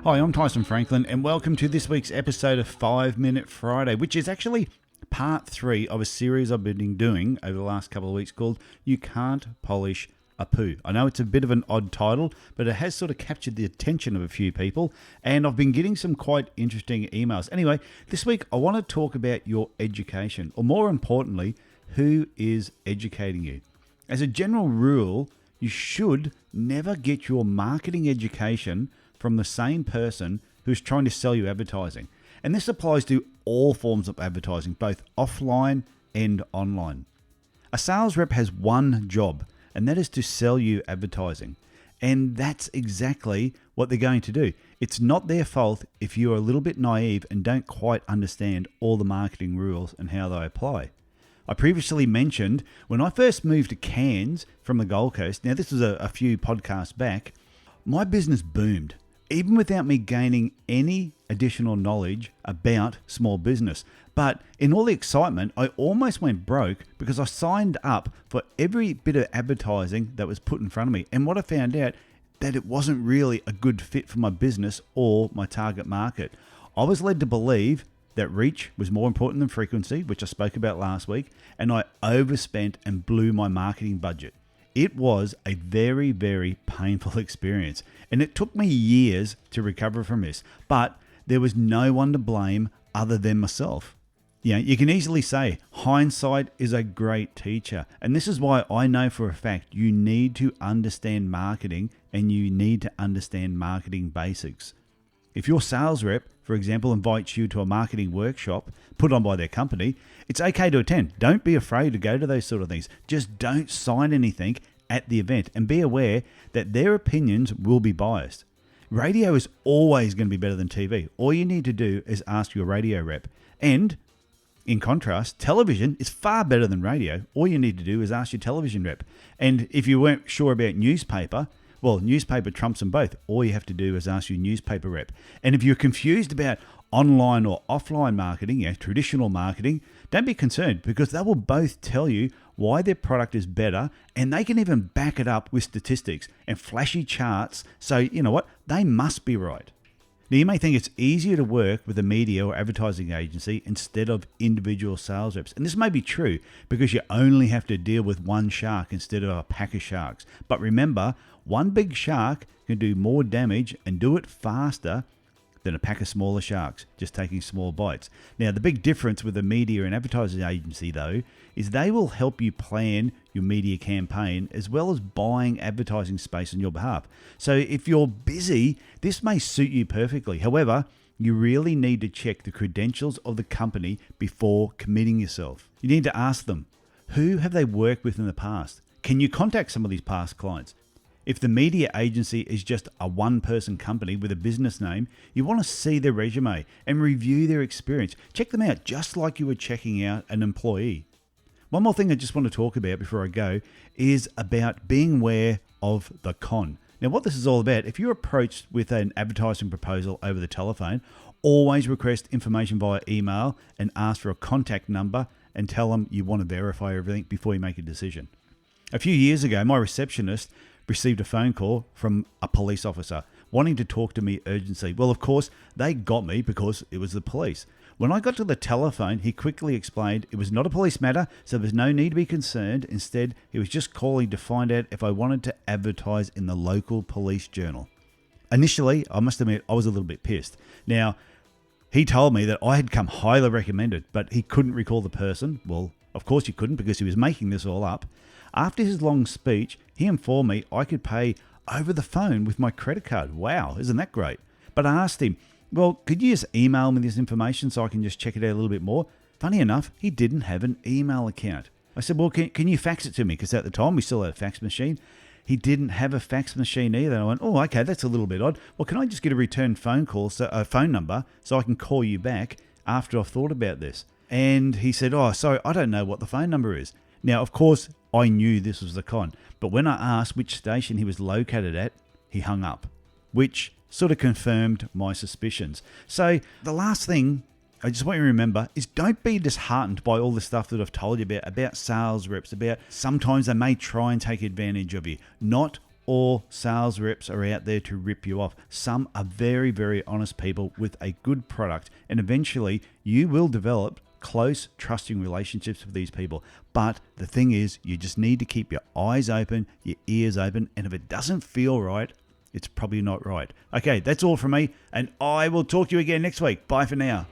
Hi, I'm Tyson Franklin, and welcome to this week's episode of 5 Minute Friday, which is actually part 3 of a series I've been doing over the last couple of weeks called You Can't Polish a Poo. I know it's a bit of an odd title, but it has sort of captured the attention of a few people, and I've been getting some quite interesting emails. Anyway, this week I want to talk about your education, or more importantly, who is educating you. As a general rule, you should never get your marketing education from the same person who's trying to sell you advertising. And this applies to all forms of advertising, both offline and online. A sales rep has one job, and that is to sell you advertising. And that's exactly what they're going to do. It's not their fault if you're a little bit naive and don't quite understand all the marketing rules and how they apply. I previously mentioned when I first moved to Cairns from the Gold Coast, now this was a few podcasts back, my business boomed, even without me gaining any additional knowledge about small business. But in all the excitement, I almost went broke because I signed up for every bit of advertising that was put in front of me. And what I found out, that it wasn't really a good fit for my business or my target market. I was led to believe that reach was more important than frequency, which I spoke about last week, and I overspent and blew my marketing budget. It was a very, very painful experience, and it took me years to recover from this, but there was no one to blame other than myself. You can easily say hindsight is a great teacher, and this is why I know for a fact you need to understand marketing and you need to understand marketing basics. If your sales rep, for example, invites you to a marketing workshop put on by their company, it's okay to attend. Don't be afraid to go to those sort of things. Just don't sign anything at the event and be aware that their opinions will be biased. Radio is always going to be better than TV. All you need to do is ask your radio rep. And in contrast, television is far better than radio. All you need to do is ask your television rep. And if you weren't sure about newspaper, well, newspaper trumps them both. All you have to do is ask your newspaper rep. And if you're confused about online or offline marketing, traditional marketing, don't be concerned because they will both tell you why their product is better, and they can even back it up with statistics and flashy charts. So you know what? They must be right. Now, you may think it's easier to work with a media or advertising agency instead of individual sales reps. And this may be true because you only have to deal with one shark instead of a pack of sharks. But remember, one big shark can do more damage and do it faster than a pack of smaller sharks, just taking small bites. Now, the big difference with a media and advertising agency, though, is they will help you plan your media campaign as well as buying advertising space on your behalf. So if you're busy, this may suit you perfectly. However, you really need to check the credentials of the company before committing yourself. You need to ask them, who have they worked with in the past? Can you contact some of these past clients? If the media agency is just a one-person company with a business name, you want to see their resume and review their experience. Check them out just like you were checking out an employee. One more thing I just want to talk about before I go is about being aware of the con. Now, what this is all about, if you're approached with an advertising proposal over the telephone, always request information via email and ask for a contact number and tell them you want to verify everything before you make a decision. A few years ago, my receptionist received a phone call from a police officer wanting to talk to me urgently. Well, of course, they got me because it was the police. When I got to the telephone, he quickly explained it was not a police matter, so there's no need to be concerned. Instead, he was just calling to find out if I wanted to advertise in the local police journal. Initially, I must admit, I was a little bit pissed. Now, he told me that I had come highly recommended, but he couldn't recall the person. Well, of course he couldn't because he was making this all up. After his long speech, he informed me I could pay over the phone with my credit card. Wow, isn't that great? But I asked him, well, could you just email me this information so I can just check it out a little bit more? Funny enough, he didn't have an email account. I said, well, can you fax it to me? Because at the time we still had a fax machine. He didn't have a fax machine either. And I went, oh, okay, that's a little bit odd. Well, can I just get a return phone number so I can call you back after I've thought about this? And he said, oh, sorry, I don't know what the phone number is. Now, of course, I knew this was the con, but when I asked which station he was located at, he hung up, which sort of confirmed my suspicions. So the last thing I just want you to remember is don't be disheartened by all the stuff that I've told you about sales reps, about sometimes they may try and take advantage of you. Not all sales reps are out there to rip you off. Some are very, very honest people with a good product, and eventually you will develop close, trusting relationships with these people. But the thing is, you just need to keep your eyes open, your ears open, and if it doesn't feel right, it's probably not right. Okay, that's all from me, and I will talk to you again next week. Bye for now.